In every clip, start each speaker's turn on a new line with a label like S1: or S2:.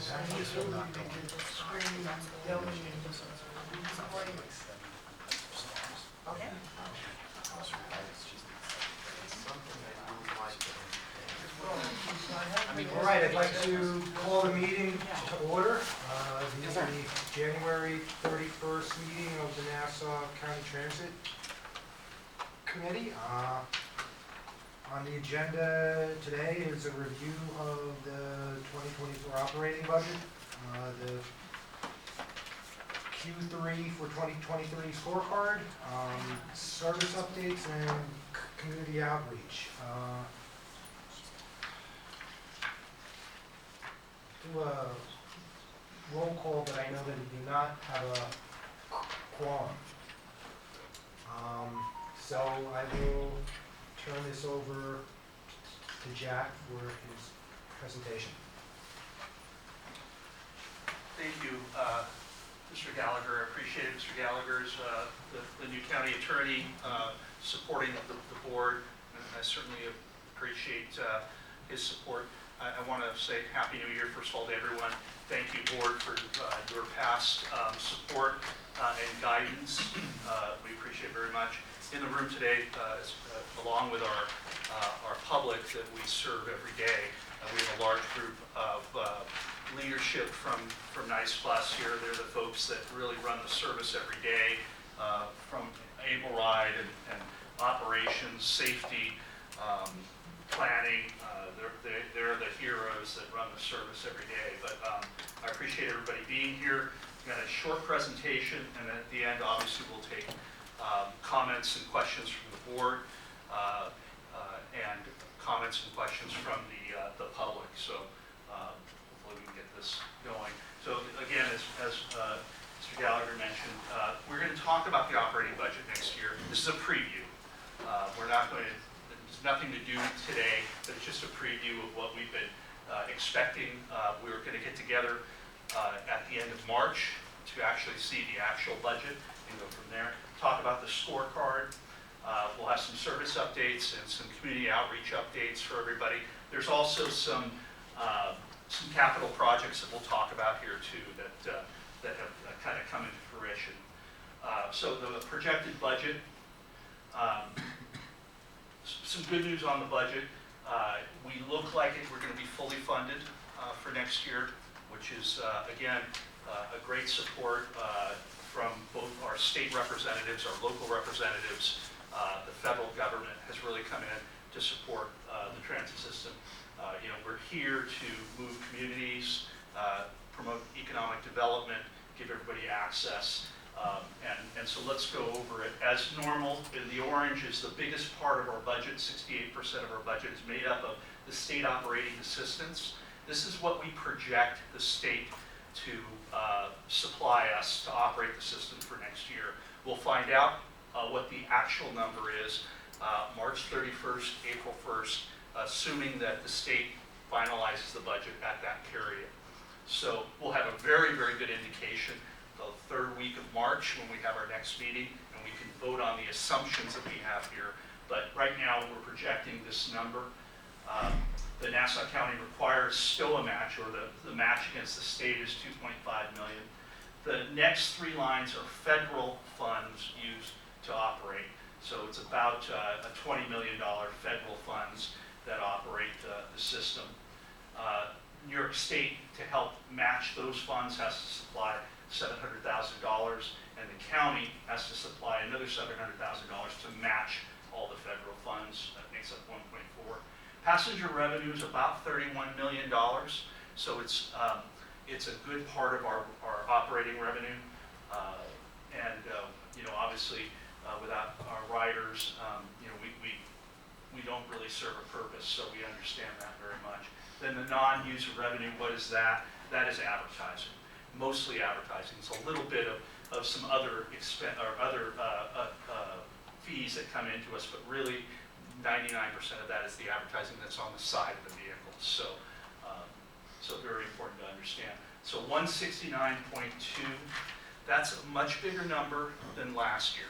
S1: This will not go on.
S2: Okay.
S1: All right, I'd like to call the meeting to order. The January 31st meeting of the Nassau County Transit Committee. On the agenda today is a review of the 2024 operating budget, the Q3 for 2023 scorecard, service updates, and community outreach. Do a roll call, but I know that we do not have a quorum. So I will turn this over to Jack for his presentation.
S3: Thank you, Mr. Gallagher. I appreciate it. Mr. Gallagher's the new county attorney supporting the board, and I certainly appreciate his support. I want to say Happy New Year, first of all, to everyone. Thank you, board, for your past support and guidance. We appreciate it very much. In the room today, along with our public that we serve every day, we have a large group of leadership from Nice Plus here. They're the folks that really run the service every day, from Able Ride and operations, safety, planning. They're the heroes that run the service every day. But I appreciate everybody being here. We've got a short presentation, and at the end, obviously, we'll take comments and questions from the board, and comments and questions from the public. So hopefully we can get this going. So again, as Mr. Gallagher mentioned, we're going to talk about the operating budget next year. This is a preview. We're not going to, there's nothing to do today, but it's just a preview of what we've been expecting. We were going to get together at the end of March to actually see the actual budget and go from there. Talk about the scorecard. We'll have some service updates and some community outreach updates for everybody. There's also some capital projects that we'll talk about here too that have kind of come into fruition. So the projected budget, some good news on the budget. We look like we're going to be fully funded for next year, which is again a great support from both our state representatives, our local representatives. The federal government has really come in to support the transit system. We're here to move communities, promote economic development, give everybody access, and so let's go over it. As normal, the orange is the biggest part of our budget. 68% of our budget is made up of the state operating assistance. This is what we project the state to supply us to operate the system for next year. We'll find out what the actual number is March 31st, April 1st, assuming that the state finalizes the budget at that period. So we'll have a very, very good indication the third week of March when we have our next meeting, and we can vote on the assumptions that we have here. But right now we're projecting this number. The Nassau County requires still a match, or the match against the state is $2.5 million. The next three lines are federal funds used to operate. So it's about a $20 million federal funds that operate the system. New York State, to help match those funds, has to supply $700,000, and the county has to supply another $700,000 to match all the federal funds. That makes up 1.4. Passenger revenue is about $31 million, so it's a good part of our operating revenue, and obviously without our riders, we don't really serve a purpose, so we understand that very much. Then the non-user revenue, what is that? That is advertising, mostly advertising. It's a little bit of some other fees that come into us, but really 99% of that is the advertising that's on the side of the vehicle. So very important to understand. So 169.2, that's a much bigger number than last year.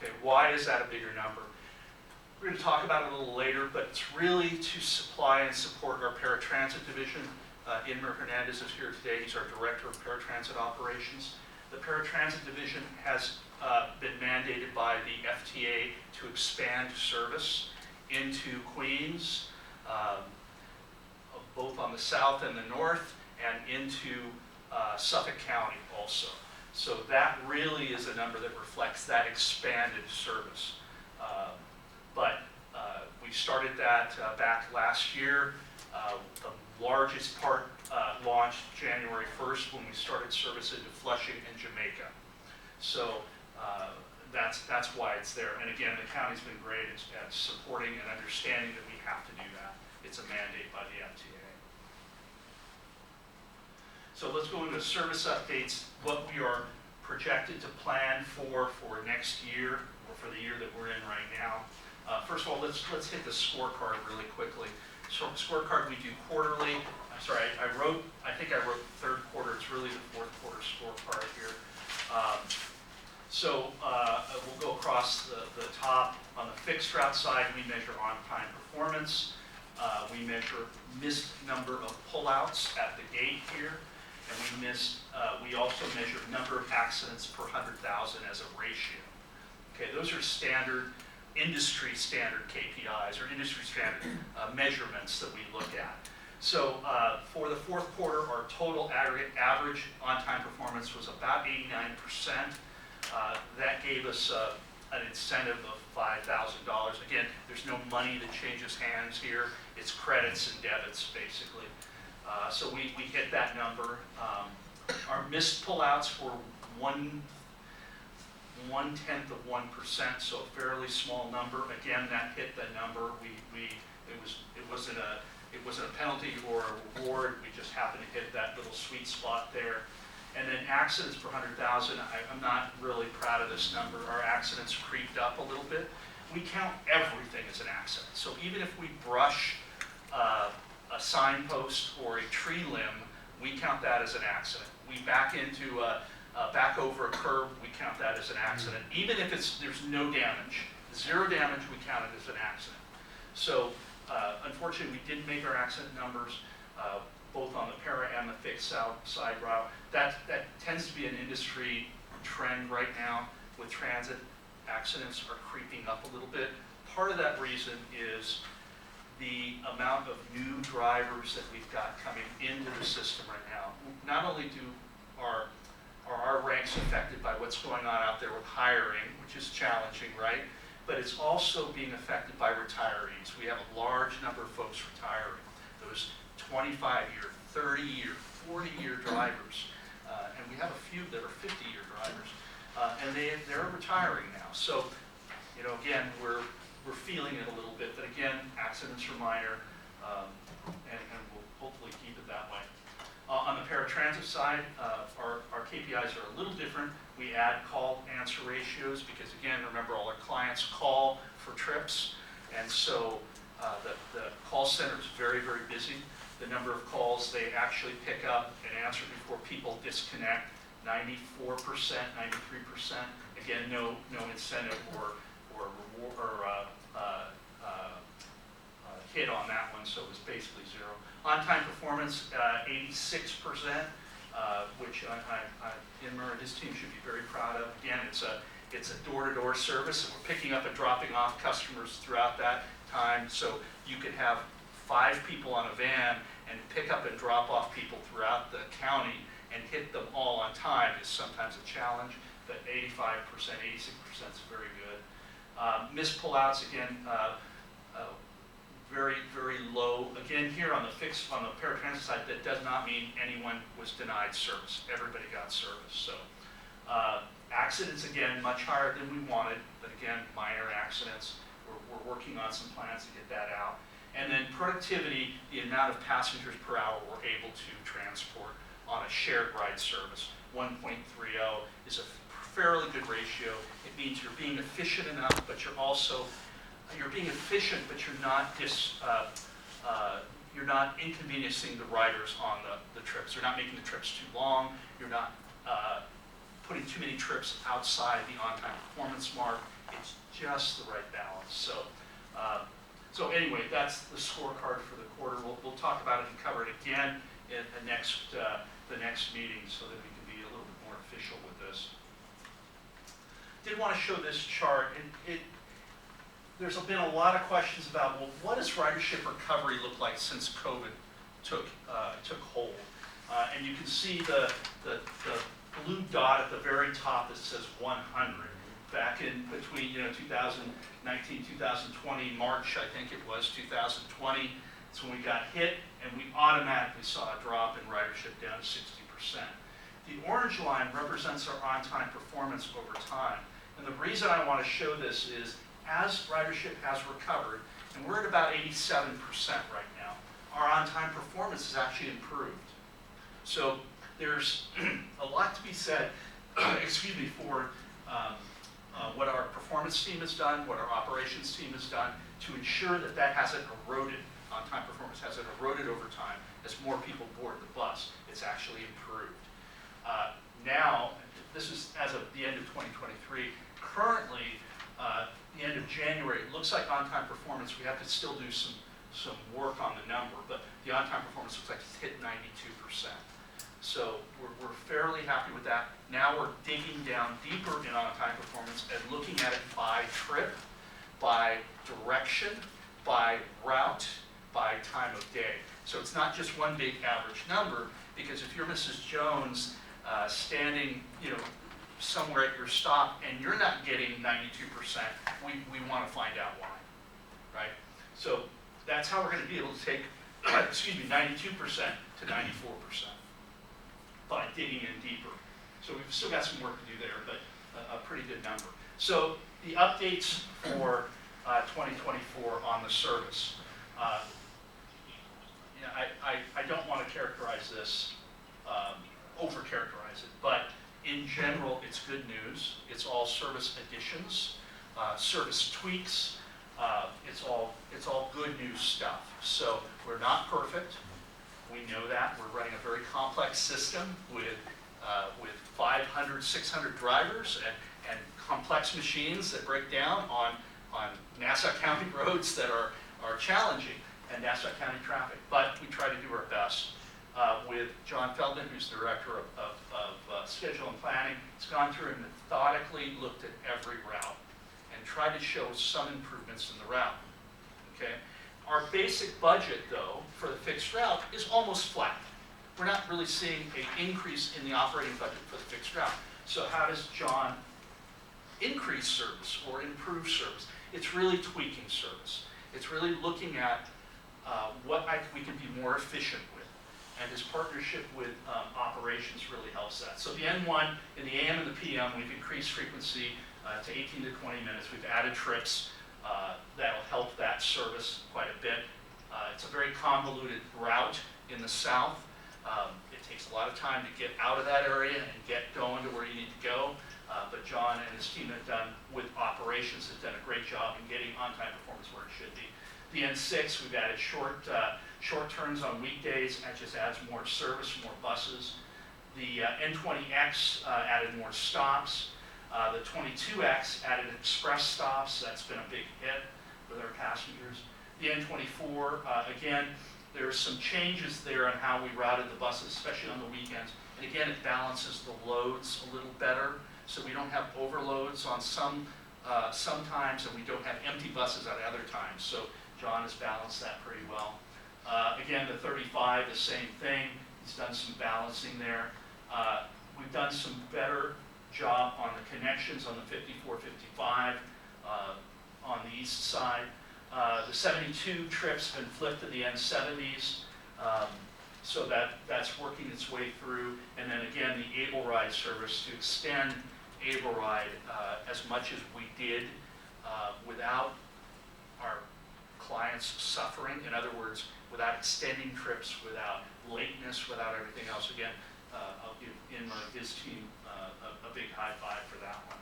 S3: Okay, why is that a bigger number? We're going to talk about it a little later, but it's really to supply and support our paratransit division. Inmer Hernandez is here today. He's our Director of Paratransit Operations. The Paratransit Division has been mandated by the FTA to expand service into Queens, both on the south and the north, and into Suffolk County also. So that really is a number that reflects that expanded service. We started that back last year. The largest part launched January 1st when we started service into Flushing and Jamaica. So that's why it's there. And again, the county's been great at supporting and understanding that we have to do that. It's a mandate by the FTA. So let's go into service updates, what we are projected to plan for next year, or for the year that we're in right now. First of all, let's hit the scorecard really quickly. So scorecard we do quarterly. I'm sorry, I think I wrote third quarter. It's really the fourth quarter scorecard here. We'll go across the top. On the fixed route side, we measure on-time performance. We measure missed number of pullouts at the gate here. And we also measure number of accidents per 100,000 as a ratio. Okay, those are standard, industry standard KPIs or industry standard measurements that we look at. So for the fourth quarter, our total aggregate average on-time performance was about 89%. That gave us an incentive of $5,000. Again, there's no money that changes hands here. It's credits and debits, basically. So we hit that number. Our missed pullouts were 1/10 of 1%, so a fairly small number. Again, that hit the number. It wasn't a penalty or a reward. We just happened to hit that little sweet spot there. And then accidents per 100,000. I'm not really proud of this number. Our accidents creeped up a little bit. We count everything as an accident. So even if we brush a signpost or a tree limb, we count that as an accident. We back over a curb, we count that as an accident. Even if there's no damage, 0 damage, we count it as an accident. So unfortunately, we didn't make our accident numbers, both on the para and the fixed side route. That tends to be an industry trend right now with transit. Accidents are creeping up a little bit. Part of that reason is the amount of new drivers that we've got coming into the system right now. Not only are our ranks affected by what's going on out there with hiring, which is challenging, right? But it's also being affected by retirees. We have a large number of folks retiring. Those 25-year, 30-year, 40-year drivers. And we have a few that are 50-year drivers. And they're retiring now. So, again, we're feeling it a little bit, but again, accidents are minor, and we'll hopefully keep it that way. On the paratransit side, our KPIs are a little different. We add call-answer ratios because, again, remember, all our clients call for trips, and so the call center is very, very busy. The number of calls they actually pick up and answer before people disconnect, 94%, 93%. Again, no incentive or hit on that one, so it was basically 0. On-time performance, 86%, which Inmer and his team should be very proud of. Again, it's a door-to-door service, and we're picking up and dropping off customers throughout that time. So you could have 5 people on a van and pick up and drop off people throughout the county and hit them all on time is sometimes a challenge, but 85%, 86% is very good. Missed pullouts, again, very, very low. Again, here on the paratransit side, that does not mean anyone was denied service. Everybody got service. So accidents, again, much higher than we wanted, but again, minor accidents. We're working on some plans to get that out. And then productivity, the amount of passengers per hour we're able to transport on a shared ride service. 1.30 is a fairly good ratio. It means you're being efficient enough, but you're being efficient, but you're not inconveniencing the riders on the trips. You're not making the trips too long. You're not putting too many trips outside the on-time performance mark. It's just the right balance. So anyway, that's the scorecard for the quarter. We'll talk about it and cover it again at the next meeting so that we can be a little bit more official with this. Did want to show this chart, and there's been a lot of questions about, well, what does ridership recovery look like since COVID took hold? And you can see the blue dot at the very top that says 100. Back in between 2019, 2020, March, I think it was 2020, that's when we got hit, and we automatically saw a drop in ridership down to 60%. The orange line represents our on-time performance over time. And the reason I want to show this is, as ridership has recovered, and we're at about 87% right now, our on-time performance has actually improved. So there's a lot to be said, excuse me, for what our performance team has done, what our operations team has done to ensure that that hasn't eroded, on-time performance hasn't eroded over time as more people board the bus. It's actually improved. Now, this is as of the end of 2023. Currently, the end of January, it looks like on-time performance, we have to still do some work on the number, but the on-time performance looks like it's hit 92%. So we're fairly happy with that. Now we're digging down deeper in on-time performance and looking at it by trip, by direction, by route, by time of day. So it's not just one big average number, because if you're Mrs. Jones standing, somewhere at your stop and you're not getting 92%, we want to find out why, right? So that's how we're going to be able to take, 92% to 94%. By digging in deeper. So we've still got some work to do there, but a pretty good number. So the updates for 2024 on the service. I don't want to characterize this, over-characterize it, but in general, it's good news. It's all service additions, service tweaks. It's all good news stuff. So we're not perfect. We know that. We're running a very complex system with 500, 600 drivers and complex machines that break down on Nassau County roads that are challenging, and Nassau County traffic. But we try to do our best. With John Feldman, who's the Director of Schedule and Planning, he's gone through and methodically looked at every route and tried to show some improvements in the route. Okay? Our basic budget, though, for the fixed route is almost flat. We're not really seeing an increase in the operating budget for the fixed route. So how does John increase service or improve service? It's really tweaking service. It's really looking at what we can be more efficient with. And his partnership with operations really helps that. So the N1 in the AM and the PM, we've increased frequency to 18 to 20 minutes. We've added trips. That'll help that service quite a bit. It's a very convoluted route in the south. It takes a lot of time to get out of that area and get going to where you need to go. But John and his team have done, with operations, have done a great job in getting on-time performance where it should be. The N6, we've added short turns on weekdays. That just adds more service, more buses. The N20X added more stops. The 22X added express stops. That's been a big hit with our passengers. The N24, again, there are some changes there on how we routed the buses, especially on the weekends. And again, it balances the loads a little better, so we don't have overloads on sometimes, and we don't have empty buses at other times. So John has balanced that pretty well. Again, the 35, the same thing. He's done some balancing there. We've done some better job on the connections on the 54, 55 on the east side. The 72 trips have been flipped to the N70s, so that's working its way through. And then again, the Able Ride service to extend Able Ride as much as we did without our clients suffering. In other words, without extending trips, without lateness, without everything else. Again, I'll give Inma, his team, a big high five for that one.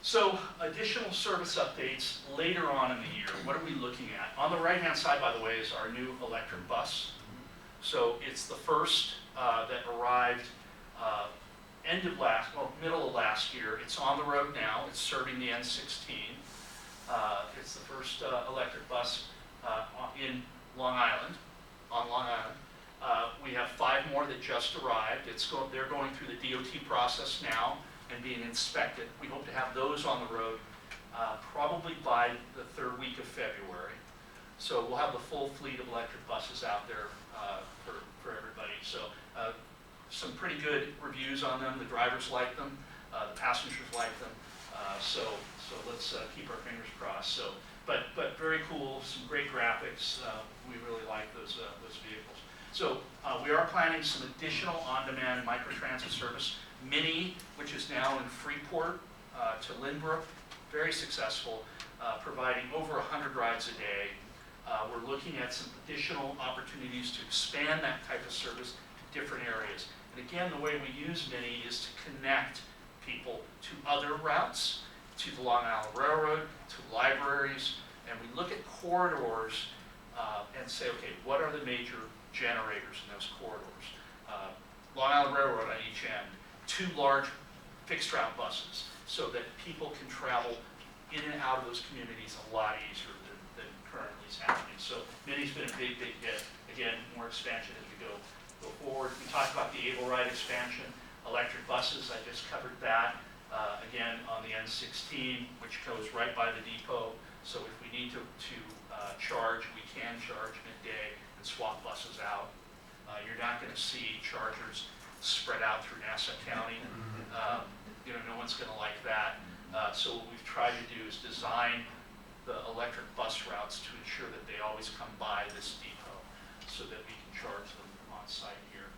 S3: So, additional service updates later on in the year. What are we looking at? On the right-hand side, by the way, is our new electric bus. So it's the first that arrived middle of last year. It's on the road now. It's serving the N16. It's the first electric bus in Long Island. on Long Island. We have 5 more that just arrived. They're going through the DOT process now and being inspected. We hope to have those on the road probably by the 3rd week of February. So we'll have the full fleet of electric buses out there for everybody. So some pretty good reviews on them. The drivers like them, the passengers like them. So let's keep our fingers crossed. So, but very cool, some great graphics. We really like those vehicles. So we are planning some additional on-demand microtransit service. Mini, which is now in Freeport to Lynbrook, very successful, providing over 100 rides a day. We're looking at some additional opportunities to expand that type of service to different areas. And again, the way we use Mini is to connect people to other routes, to the Long Island Railroad, to libraries, and we look at corridors and say, okay, what are the major generators in those corridors? Long Island Railroad on each end, 2 large fixed route buses so that people can travel in and out of those communities a lot easier than currently is happening. So Mini's been a big hit. Again, more expansion as we go forward. We talked about the Able Ride expansion, electric buses, I just covered that. Again, on the N16, which goes right by the depot. So if we need to charge, we can charge midday and swap buses out. You're not going to see chargers spread out through Nassau County. No one's going to like that. So what we've tried to do is design the electric bus routes to ensure that they always come by this depot so that we can charge them on site here.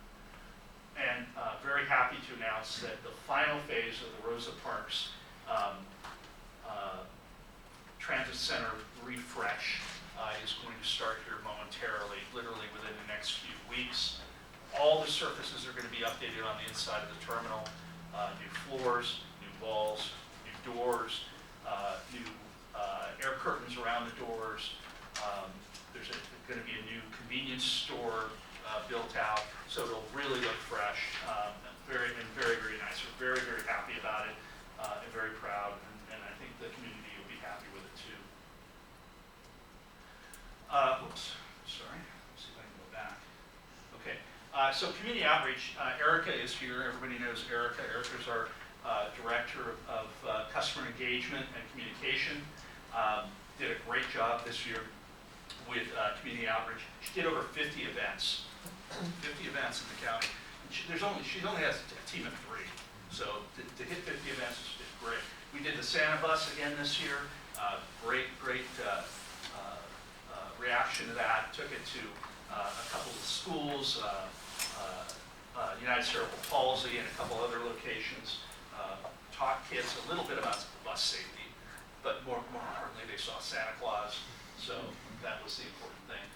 S3: And very happy to announce that the final phase of the Rosa Parks Transit Center refresh is going to start here momentarily, literally within the next few weeks. All the surfaces are going to be updated on the inside of the terminal. New floors, new walls, new doors, new air curtains around the doors. There's going to be a new convenience store built out, so it'll really look fresh. Very nice. We're very happy about it and very proud, and I think the community will be happy with it too. Oops, sorry. Let's see if I can go back. Okay. So community outreach, Erica is here. Everybody knows Erica. Erica's our Director of Customer Engagement and Communication. Did a great job this year with community outreach. She did over 50 events. 50 events in the county. She only has a team of 3. So to hit 50 events is great. We did the Santa Bus again this year. Great reaction to that. Took it to a couple of schools, United Cerebral Palsy and a couple other locations. Taught kids a little bit about bus safety, but more importantly, they saw Santa Claus. So that was the important thing.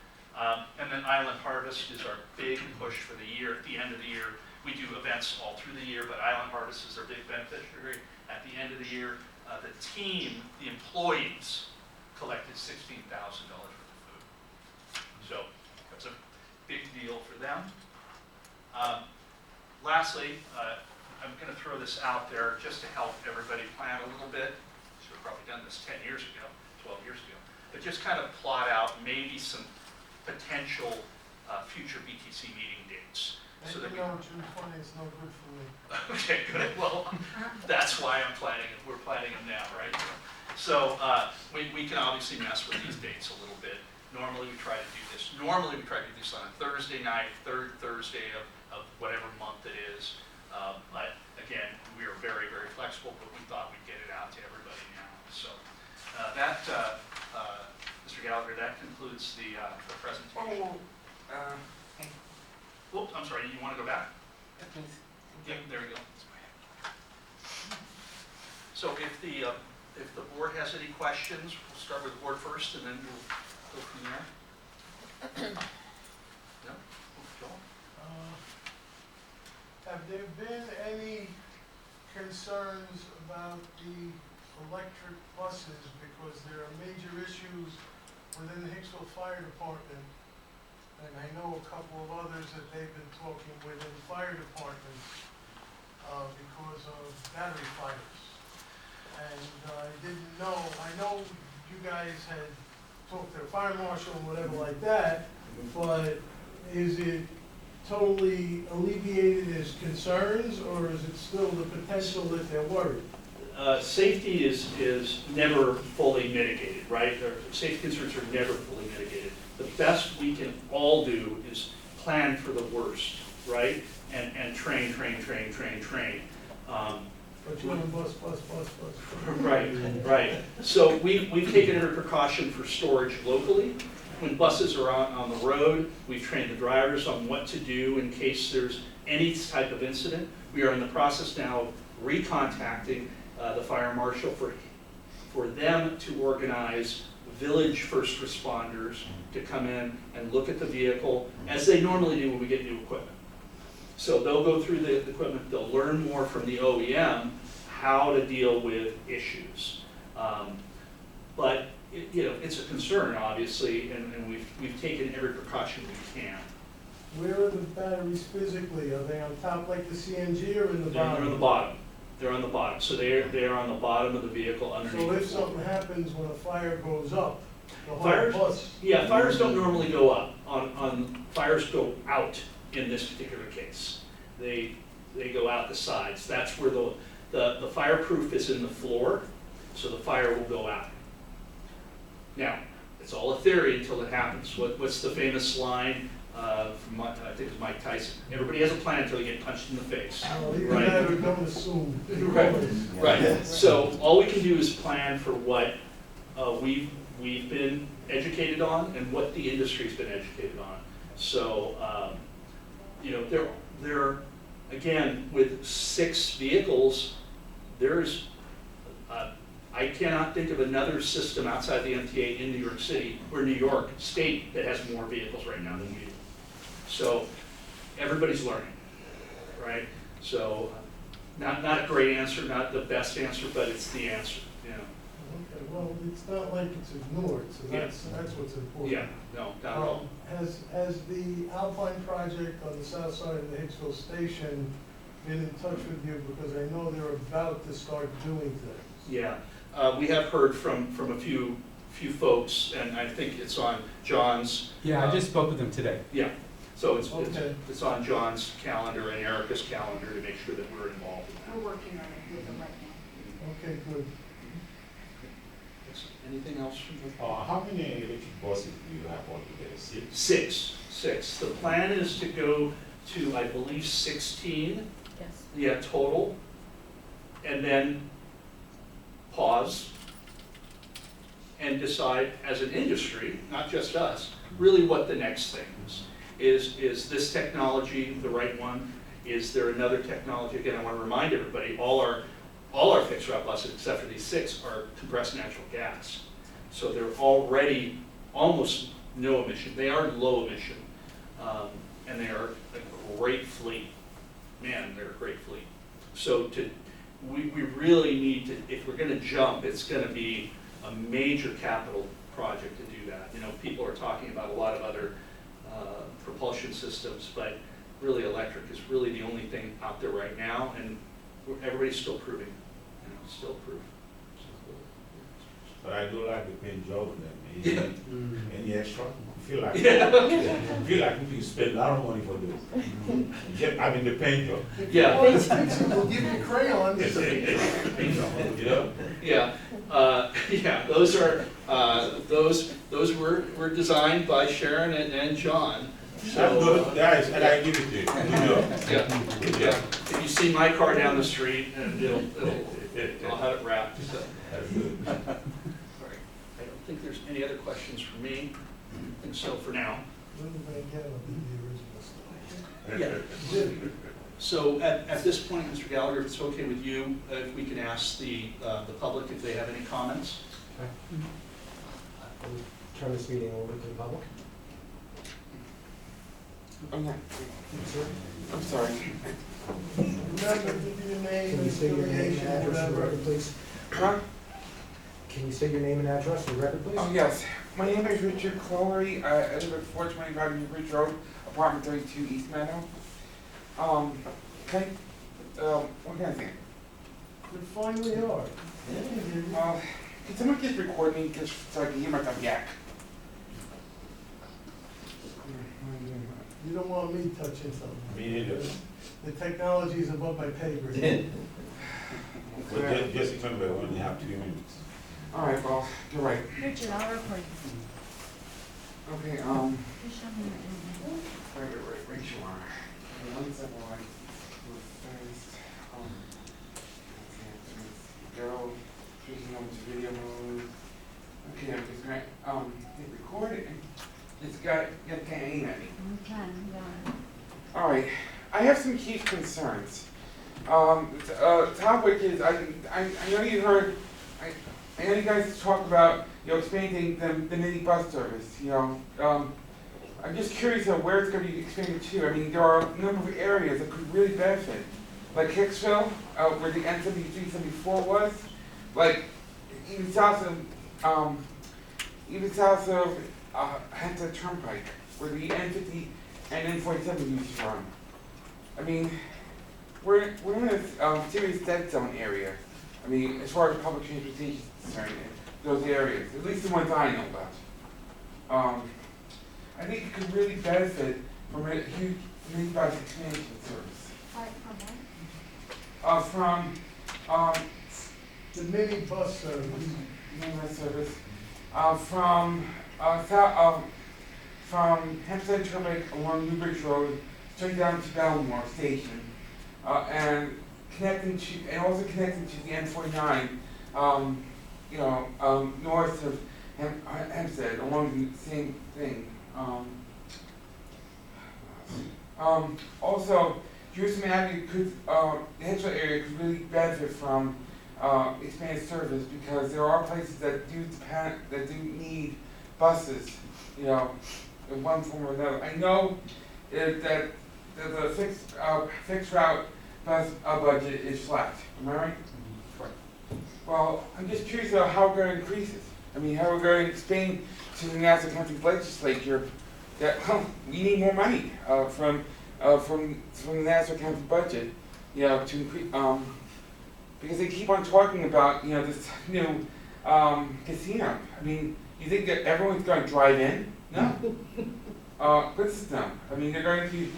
S3: And then Island Harvest is our big push for the year. At the end of the year, we do events all through the year, but Island Harvest is our big beneficiary. At the end of the year, the team, the employees, collected $16,000 worth of food. So that's a big deal for them. Lastly, I'm going to throw this out there just to help everybody plan a little bit. Should have probably done this 10 years ago, 12 years ago. But just kind of plot out maybe some potential future BTC meeting dates. So that
S2: June 20th is no good for me.
S3: Okay, good. Well, that's why I'm planning it. We're planning them now, right? So we can obviously mess with these dates a little bit. Normally we try to do this. Normally we try to do this on a Thursday night, 3rd Thursday of whatever month it is. But again, we are very flexible, but we thought we'd get it out to everybody now. So Mr. Gallagher, that concludes the presentation. Whoops, I'm sorry, you want to go back? Yeah, there we go. So if the board has any questions, we'll start with the board first, and then we'll go from there. No? Joel?
S2: Have there been any concerns about the electric buses? Because there are major issues within the Hicksville Fire Department, and I know a couple of others that they've been talking within the fire department because of battery fires. And I didn't know, I know you guys had talked to the fire marshal and whatever like that, but is it totally alleviated his concerns, or is it still the potential that they're worried?
S3: Safety is never fully mitigated, right? Safety concerns are never fully mitigated. The best we can all do is plan for the worst, right? And train.
S2: But you're on bus.
S3: Right. So we've taken every precaution for storage locally. When buses are on the road, we've trained the drivers on what to do in case there's any type of incident. We are in the process now of recontacting the fire marshal for them to organize village first responders to come in and look at the vehicle as they normally do when we get new equipment. So they'll go through the equipment, they'll learn more from the OEM how to deal with issues. But it's a concern, obviously, and we've taken every precaution we can.
S2: Where are the batteries physically? Are they on top like the CNG or in the bottom?
S3: They're on the bottom. They're on the bottom. So they're on the bottom of the vehicle underneath.
S2: So
S3: the
S2: if
S3: floor.
S2: something happens when a fire goes up, the whole
S3: Fires?
S2: bus.
S3: Yeah, fires don't normally go up. Fires go out in this particular case. They go out the sides. That's where the fireproof is in the floor, so the fire will go out. Now, it's all a theory until it happens. What's the famous line from I think it's Mike Tyson? Everybody has a plan until you get punched in the face.
S2: Well, even
S3: Right.
S2: that, we don't assume.
S3: Right. So all we can do is plan for what we've been educated on and what the industry's been educated on. So there again, with 6 vehicles, there's I cannot think of another system outside the MTA in New York City or New York State that has more vehicles right now than we do. So everybody's learning, right? So not a great answer, not the best answer, but it's the answer.
S2: Okay, well, it's not like it's ignored, so
S3: Yeah.
S2: that's what's important.
S3: Yeah, no, not at all.
S2: Has the Alpine project on the south side of the Hicksville station been in touch with you, because I know they're about to start doing things?
S3: Yeah, we have heard from a few folks, and I think it's on John's.
S4: Yeah, I just spoke with them today.
S3: Yeah, so
S2: Okay.
S3: it's on John's calendar and Erica's calendar to make sure that we're involved in that.
S5: We're working on it with them right now.
S2: Okay, good.
S3: Anything else from the?
S6: How many electric buses do you have altogether? 6?
S3: 6. The plan is to go to, I believe, 16.
S5: Yes.
S3: Yeah, total. And then pause and decide as an industry, not just us, really what the next thing is. Is this technology the right one? Is there another technology? Again, I want to remind everybody, all our fixed route buses, except for these 6, are compressed natural gas. So they're already almost no emission. They are low emission, and they are a great fleet. Man, they're a great fleet. So we really need to, if we're going to jump, it's going to be a major capital project to do that. People are talking about a lot of other propulsion systems, but really electric is really the only thing out there right now, and everybody's still proving, still proof.
S6: But I do like the paint job on them. Any extra? You feel like you spend a lot of money for this. Yeah, I mean the paint job.
S3: Yeah.
S2: Well, it's fixing, we'll give you crayons.
S6: You know?
S3: Yeah, yeah. Those were designed by Sharon and John.
S6: That's
S3: So
S6: good, guys, and I give it to you.
S3: yeah. If you see my car down the street, and I'll have it wrapped. So.
S6: That's good.
S3: All right. I don't think there's any other questions for me. I think so for now.
S2: Linda Van Galen did the original stuff.
S3: Yeah. So at this point, Mr. Gallagher, if it's okay with you, if we can ask the public if they have any comments?
S1: Turn this meeting over to the public.
S7: I'm sorry.
S2: Remember, give your name,
S1: Can you say your name
S2: affiliation,
S1: and address for the
S2: whatever.
S1: record, please?
S7: Huh?
S1: Can you say your name and address for the record, please?
S7: Oh, yes. My name is Richard Clory. I live at 425 New Bridge Road, apartment 32, East Meadow. What can I say?
S2: You finally are.
S7: Can someone just record me just so I can hear myself yak?
S2: You don't want me touching something.
S6: Me neither.
S2: The technology is above my pay grade.
S6: But just remember, we only have 3 minutes.
S7: All right, well, you're right.
S5: Richard, I'll record
S7: Okay,
S5: you. Just show me your email.
S7: Right, you are. Okay, 1 second, while I do it first. Go, switching over to video mode. Okay, I'm just going, hit record, and it's got, you can't aim at me.
S5: Okay, I'm done.
S7: All right, I have some key concerns. Topic is, I know you heard, I know you guys talked about, expanding the mini bus service, I'm just curious of where it's gonna be expanded to. I mean, there are a number of areas that could really benefit, like Hicksville, where the N7374 was, like even south of Hempstead Turnpike, where the N50 and N47 used to run. I mean, we're in a serious dead zone area. I mean, as far as public transportation is concerned, in those areas, at least the ones I know about. I think it could really benefit from a huge mini bus expansion service. From
S2: The mini bus service.
S7: mini bus service, from Hempstead Turnpike along Newbridge Road straight down to Belmore Station, and also connecting to the N49, north of Hempstead along the same thing. Also, Jerusalem Avenue the Hicksville area could really benefit from expanded service because there are places that do need buses, in one form or another. I know that the fixed route bus budget is flat. Am I right? Well, I'm just curious about how we're going to increase it. I mean, how we're going to explain to the Nassau County Legislature that we need more money from the Nassau County budget, to increase, because they keep on talking about this new casino. I mean, you think that everyone's going to drive in? No. Good system. I mean, they're going to be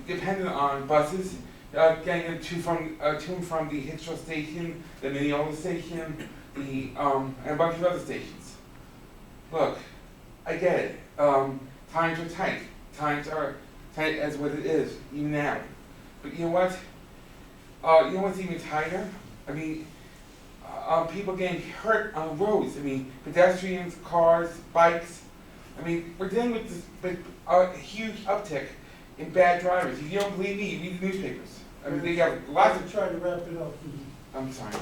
S7: dependent on buses getting them to and from the Hicksville station, the Mineola station, and a bunch of other stations. Look, I get it. Times are tight. Times are tight as what it is, even now. But you know what? You know what's even tighter? I mean, people getting hurt on the roads. I mean, pedestrians, cars, bikes. I mean, we're dealing with this huge uptick in bad drivers. If you don't believe me, you read the newspapers. I mean, they have lots of...
S2: Try to wrap it up.
S7: I'm sorry.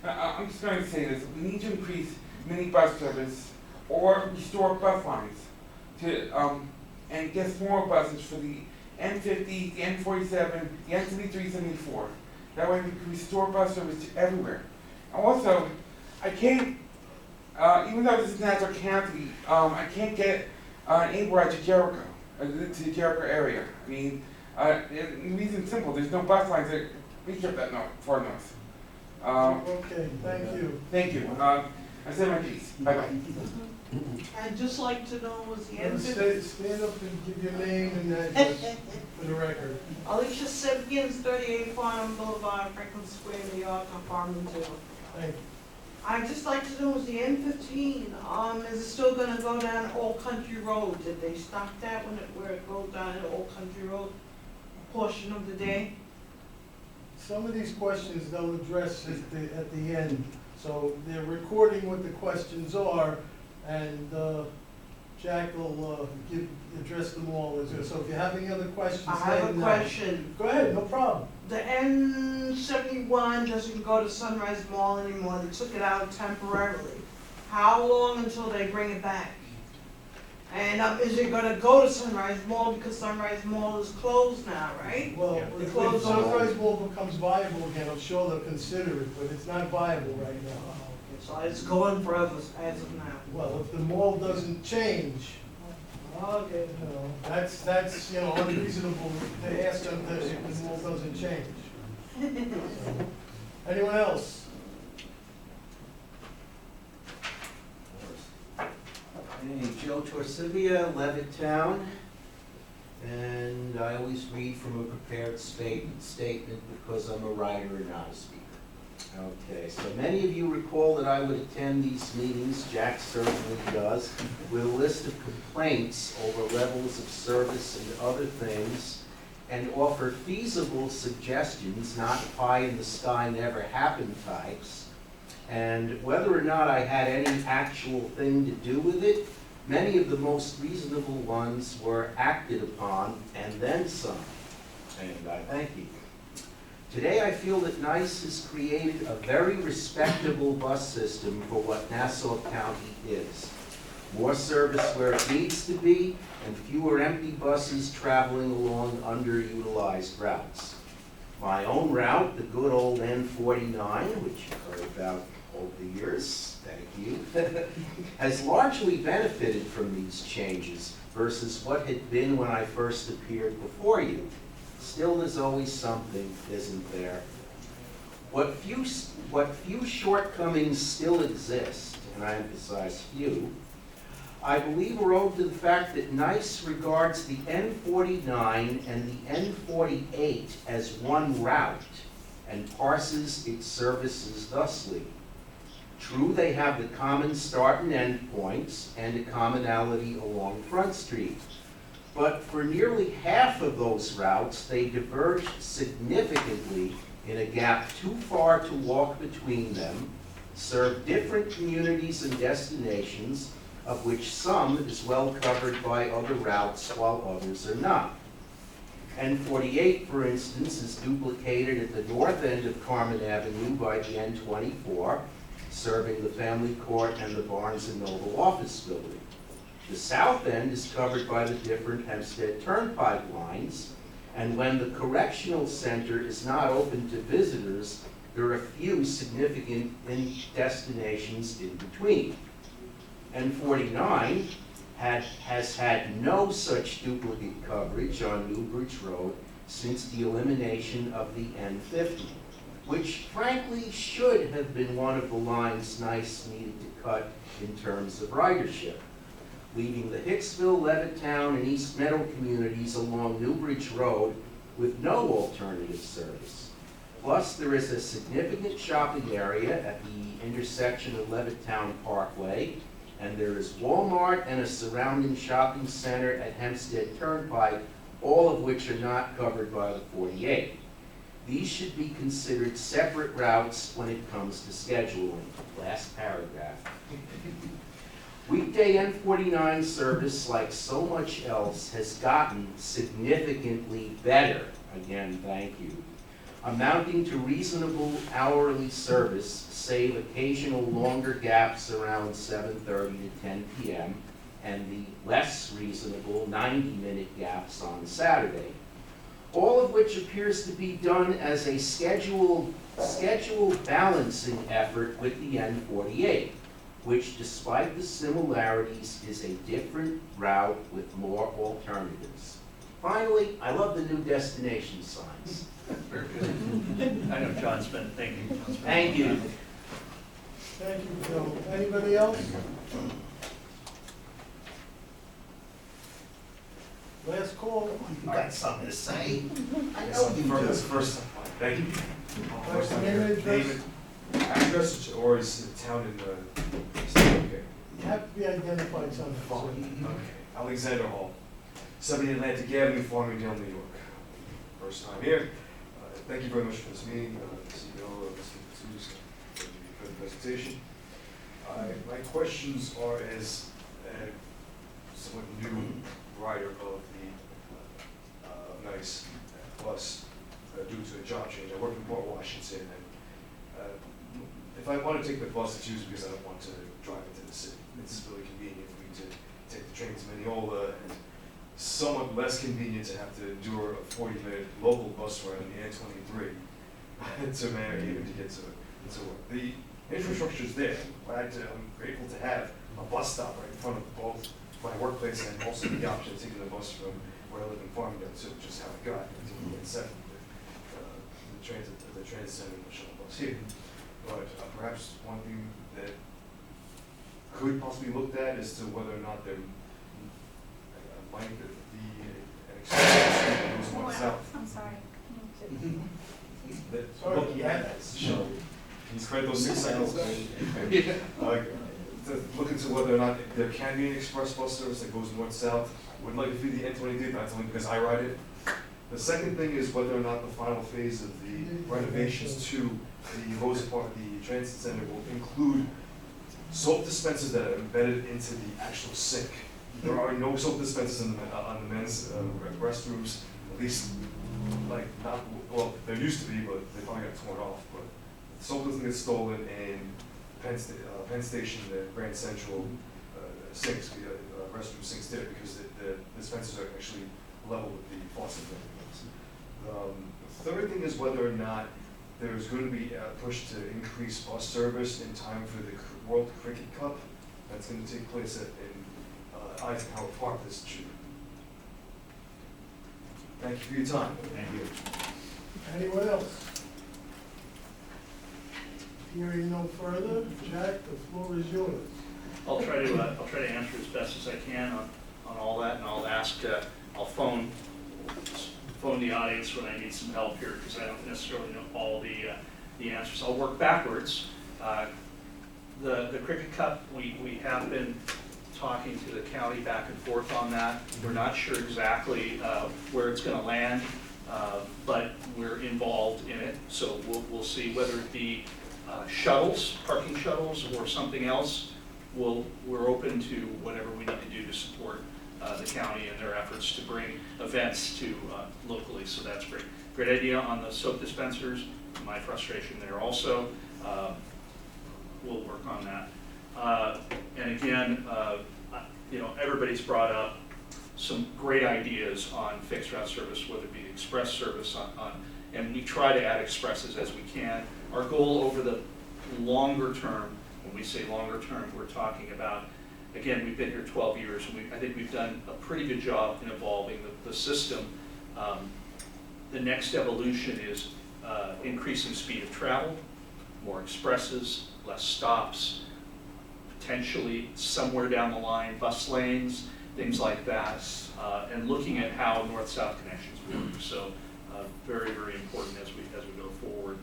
S7: I'm just going to say this. We need to increase mini bus service or restore bus lines to and get more buses for the N50, the N47, the N7374. That way we can restore bus service to everywhere. And also, I can't, even though this is Nassau County, I can't get an Able ride to Jericho, to the Jericho area. I mean, the reason's simple. There's no bus lines that reach up that far north.
S2: Okay, thank you.
S7: Thank you. I said my piece. Bye-bye.
S4: I'd just like to know, was the
S2: And
S4: N50?
S2: stand up and give your name and address for the record.
S4: Alicia Simpkins, 38 Farnham Boulevard, Franklin Square, New York, apartment 2.
S2: Thank you.
S4: I'd just like to know, was the N15, is it still gonna go down Old Country Road? Did they stop that where it goes down Old Country Road, a portion of the day?
S2: Some of these questions they'll address at the end. So they're recording what the questions are, and Jack will address them all. So if you have any other questions,
S4: I have
S2: say
S4: a
S2: them now.
S4: question.
S2: Go ahead, no problem.
S4: The N71 doesn't go to Sunrise Mall anymore, they took it out temporarily. How long until they bring it back? And is it gonna go to Sunrise Mall because Sunrise Mall is closed now, right?
S2: Well,
S4: They
S2: if
S4: close all-
S2: Sunrise Mall becomes viable again, I'm sure they'll consider it, but it's not viable right now.
S4: So it's going forever as of now.
S2: Well, if the mall doesn't change,
S4: Okay.
S2: that's unreasonable to ask them if the mall doesn't change. So, anyone else?
S8: Hey, Joe Torsivia, Levittown. and I always read from a prepared statement because I'm a writer and not a speaker. Okay, so many of you recall that I would attend these meetings, Jack certainly does, with a list of complaints over levels of service and other things, and offer feasible suggestions, not pie in the sky, never happen types. And whether or not I had any actual thing to do with it, many of the most reasonable ones were acted upon, and then some. And I thank you. Today I feel that NICE has created a very respectable bus system for what Nassau County is. More service where it needs to be, and fewer empty buses traveling along underutilized routes. My own route, the good old N49, which you've heard about over the years, thank you, has largely benefited from these changes versus what had been when I first appeared before you. Still, there's always something, isn't there? What few shortcomings still exist, and I emphasize few, I believe are owed to the fact that NICE regards the N49 and the N48 as one route and parses its services thusly. True, they have the common start and end points and a commonality along Front Street. But for nearly half of those routes, they diverge significantly in a gap too far to walk between them, serve different communities and destinations, of which some is well covered by other routes while others are not. N48, for instance, is duplicated at the north end of Carmen Avenue by the N24, serving the Family Court and the Barnes & Noble office building. The south end is covered by the different Hempstead Turnpike lines, and when the correctional center is not open to visitors, there are a few significant destinations in between. N49 has had no such duplicate coverage on Newbridge Road since the elimination of the N50, which frankly should have been one of the lines NICE needed to cut in terms of ridership, leaving the Hicksville, Levittown, and East Meadow communities along Newbridge Road with no alternative service. Plus, there is a significant shopping area at the intersection of Levittown Parkway, and there is Walmart and a surrounding shopping center at Hempstead Turnpike, all of which are not covered by the 48. These should be considered separate routes when it comes to scheduling. Last paragraph. Weekday N49 service, like so much else, has gotten significantly better. Again, thank you. Amounting to reasonable hourly service, save occasional longer gaps around 7:30 to 10 p.m., and the less reasonable 90-minute gaps on Saturday. All of which appears to be done as a schedule balancing effort with the N48, which, despite the similarities, is a different route with more alternatives. Finally, I love the new destination signs.
S3: Very good. I know John's been thinking.
S8: Thank you.
S2: Thank you, Bill. Anybody else? Last call.
S8: You got something to say? I know you do.
S9: First, thank you.
S2: First name and address.
S9: David, address or is it town in the state? Okay.
S2: You have to be identified somehow.
S9: Fine. Okay. Alexander Hall, 70 Atlantic Avenue, Farmingdale, New York. First time here. Thank you very much for this meeting, CEO of Mr. Katsounis, for the presentation. My questions are as a somewhat new writer of the NICE Plus due to a job change. I work in Port Washington, and if I want to take the bus, it's usually because I don't want to drive into the city. It's really convenient for me to take the train to Mineola, and somewhat less convenient to have to endure a 40-minute local bus ride on the N23 to Manhattan to get to work. The infrastructure is there. I'm grateful to have a bus stop right in front of both my workplace and also the option of taking the bus from where I live in Farmingdale to just how I got to get 7 the transit center and the shuttle bus here. But perhaps one thing that could possibly be looked at as to whether or not there might be an goes north south.
S5: I'm sorry.
S9: Look, yeah, sure. He's created those 6 cycles. Look into whether or not there can be an express bus service that goes north-south. Would like to see the N23, that's only because I ride it. The second thing is whether or not the final phase of the renovations to the Rose Park, the transit center, will include soap dispensers that are embedded into the actual sink. There are no soap dispensers on the men's restrooms, at least, like, not, well, there used to be, but they probably got torn off. But soap doesn't get stolen in Penn Station, the Grand Central sinks, restroom sinks there, because the dispensers are actually level with the faucet. The third thing is whether or not there's going to be a push to increase bus service in time for the World Cricket Cup. That's going to take place in Eisenhower Park this June. Thank you for your time.
S6: Thank you.
S2: Anyone else? Hearing no further, Jack, the floor is yours.
S3: I'll try to answer as best as I can on all that, and I'll phone the audience when I need some help here, because I don't necessarily know all the answers. I'll work backwards. The Cricket Cup, we have been talking to the county back and forth on that. We're not sure exactly where it's going to land, but we're involved in it, so we'll see whether it be shuttles, parking shuttles, or something else. We're open to whatever we need to do to support the county and their efforts to bring events to locally, so that's great. Great idea on the soap dispensers. My frustration there also. We'll work on that. And again, everybody's brought up some great ideas on fixed route service, whether it be express service and we try to add expresses as we can. Our goal over the longer term, when we say longer term, we're talking about, again, we've been here 12 years, and I think we've done a pretty good job in evolving the system. The next evolution is increasing speed of travel, more expresses, less stops, potentially somewhere down the line, bus lanes, things like that, and looking at how north-south connections work. So very, very important as we go forward.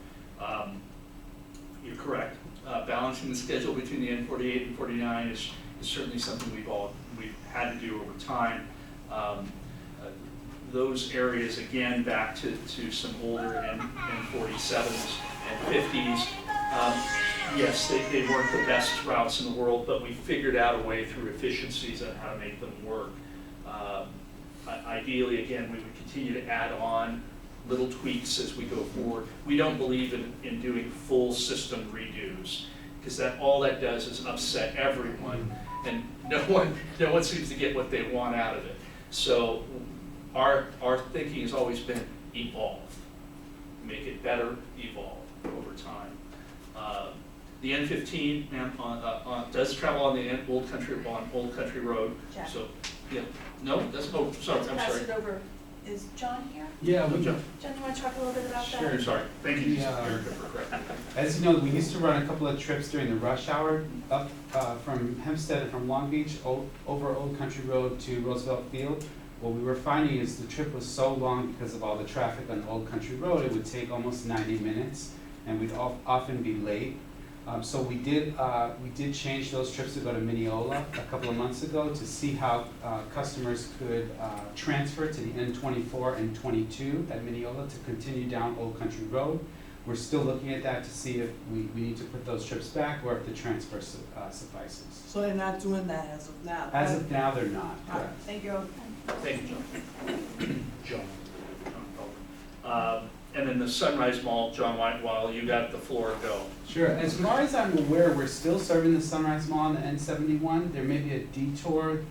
S3: You're correct. Balancing the schedule between the N48 and 49 is certainly something we've had to do over time. Those areas, again, back to some older N47s and 50s, yes, they weren't the best routes in the world, but we figured out a way through efficiencies on how to make them work. Ideally, again, we would continue to add on little tweaks as we go forward. We don't believe in doing full system redos, because all that does is upset everyone, and no one seems to get what they want out of it. So our thinking has always been evolve, make it better, evolve over time. The N15 does travel on the Old Country Road.
S10: Jack.
S3: So yeah, no, that's sorry. I'm
S10: Pass
S3: sorry.
S10: it over. Is John here?
S11: Yeah,
S3: No, John.
S10: John, you want to talk a little bit about
S3: Sure,
S10: that?
S3: sorry. Thank you,
S11: Yeah.
S3: Erica, for correcting that.
S11: as you know, we used to run a couple of trips during the rush hour up from Hempstead and from Long Beach over Old Country Road to Roosevelt Field. What we were finding is the trip was so long because of all the traffic on Old Country Road, it would take almost 90 minutes, and we'd often be late. So we did change those trips to go to Mineola a couple of months ago to see how customers could transfer to the N24 and 22 at Mineola to continue down Old Country Road. We're still looking at that to see if we need to put those trips back or if the transfer suffices.
S4: So they're not doing that as of now?
S11: As of now, they're not,
S4: All right,
S11: correct.
S4: thank you.
S3: Thank you, John. And then the Sunrise Mall, John, while you got the floor, go.
S11: Sure. As far as I'm aware, we're still serving the Sunrise Mall on the N71. There may be a detour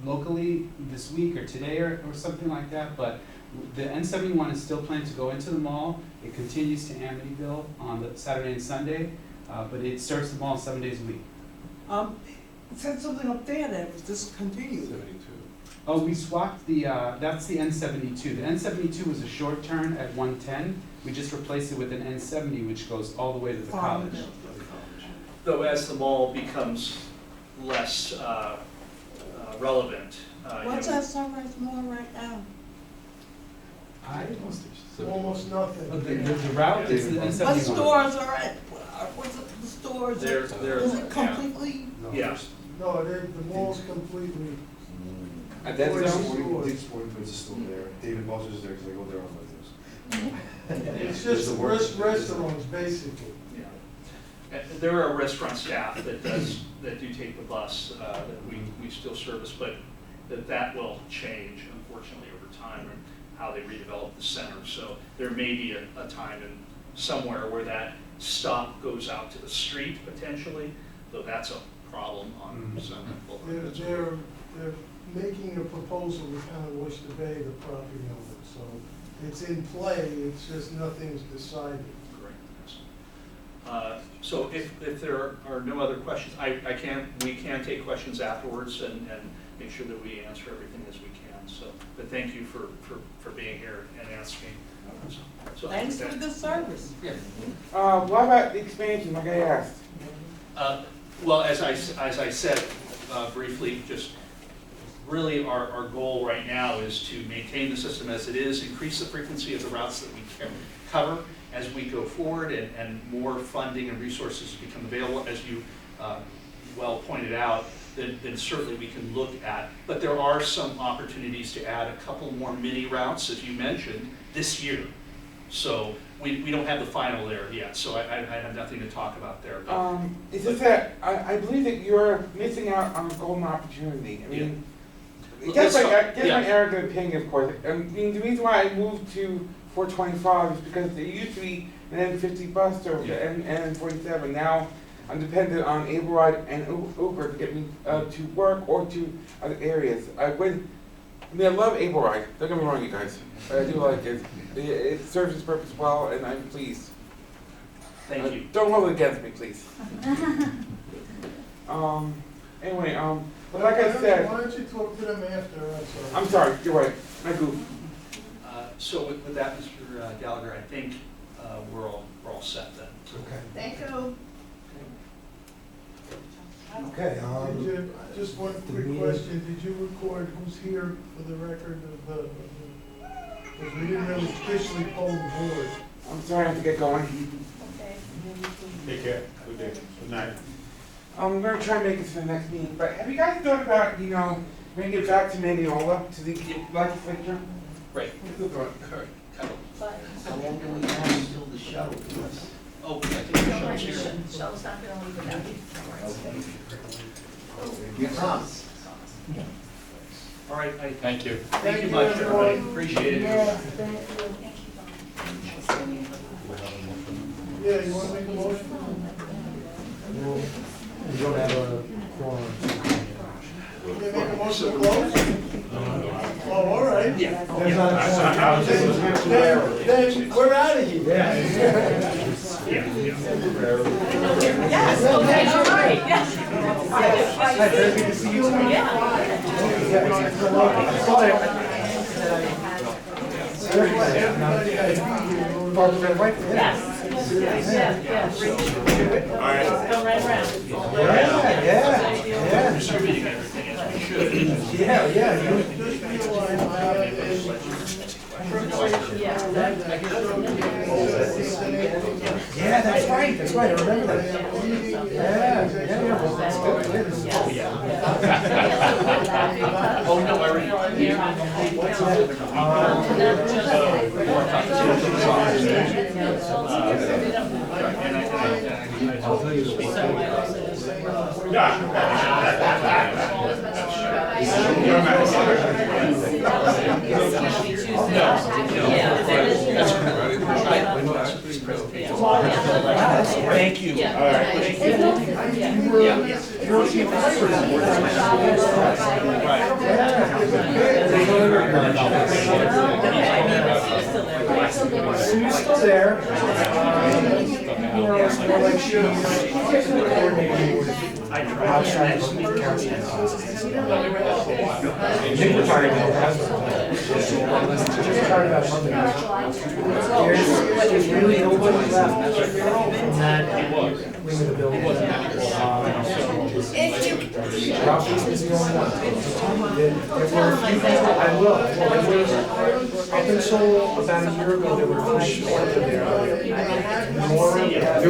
S11: locally this week or today or something like that, but the N71 is still planning to go into the mall. It continues to Amityville on the Saturday and Sunday, but it serves the mall 7 days a week.
S4: It said something up there that if this continues.
S11: Oh, we swapped that's the N72. The N72 was a short turn at 110. We just replaced it with an N70, which goes all the way to the college.
S3: Though as the mall becomes less relevant,
S4: What's that Sunrise Mall right now?
S2: Almost nothing.
S11: The route is in
S4: What
S11: 71.
S4: stores are at, what's the stores?
S3: They're,
S4: Is it completely?
S3: yeah.
S2: No, the mall's completely,
S7: At that
S2: Where's
S7: zone?
S9: Sporting goods is still there. David Buster's there because I go there on Mondays.
S2: it's just restaurants, basically.
S3: Yeah. There are restaurant staff that do take the bus, that we still service, but that will change unfortunately over time and how they redevelop the center. So there may be a time in somewhere where that stop goes out to the street potentially, though that's a problem on Center Boulevard.
S2: They're making a proposal to kind of wish to bay the property owner, so it's in play, it's just nothing's decided.
S3: Correct, yes. So if there are no other questions, we can take questions afterwards and make sure that we answer everything as we can. So, but thank you for being here and asking. So
S4: Thanks for the service.
S3: Yeah.
S7: What about the expansion, like I asked?
S3: Well, as I said briefly, just really our goal right now is to maintain the system as it is, increase the frequency of the routes that we can cover as we go forward, and more funding and resources become available, as you well pointed out, then certainly we can look at. But there are some opportunities to add a couple more mini routes, as you mentioned, this year. So we don't have the final there yet, so I have nothing to talk about there.
S7: It's just that I believe that you're missing out on a golden opportunity. I mean, just like my arrogant opinion, of course. I mean, the reason why I moved to 425 is because there used to be an N50 bus service and N47. Now I'm dependent on Able Ride and Uber to get me to work or to other areas. I love Able Ride. Don't get me wrong, you guys. I do like it. It serves its purpose well, and I'm pleased.
S3: Thank you.
S7: Don't hold it against me, please. Anyway, but like I said,
S2: Why don't you talk to them after,
S7: I'm sorry, you're right. I goof.
S3: So with that, Mr. Gallagher, I think we're all set then.
S1: Okay.
S4: Thank you.
S1: Okay,
S2: Did you, just one quick question, did you record who's here for the record of the, because we didn't really officially poll the board.
S7: I'm sorry I have to get going.
S10: Okay.
S6: Take care. Good day. Good night.
S7: I'm gonna try and make it to the next meeting, but have you guys thought about, bringing it back to Mandiola, to the legislature?
S3: Right.
S8: How long do we have until the shuttle comes?
S3: Oh, I think the show's here.
S10: Shell's not gonna leave without you.
S8: You promise?
S3: All right,
S2: Thank you.
S3: thank you much, everybody. Appreciate it.
S2: Yeah, you wanna make a motion?
S1: we don't have a quorum.
S2: You make a motion to close? Oh, all right.
S3: Yeah.
S1: There's not a quorum.
S2: Then we're out of here.
S10: Yes, okay, all right, yes.
S1: Hi, very good to see you tonight.
S10: Yes. Yes.
S6: All right.
S10: Go right around.
S1: Yeah.
S3: Distributing everything as we should.
S1: Yeah.
S2: Just realize I have
S1: Yeah, that's right, I remember that.
S3: Oh, no, I already.
S1: I'll tell you
S3: Thank you.
S1: Sue's still there. It's more like she's coordinating with outside of the county.
S9: Nick retired now.
S1: Just talking about something else. There's really nobody left from that wing of the building. Ralph is the only one. There were a few people, I will, up until about a year ago, there were 3 people there. More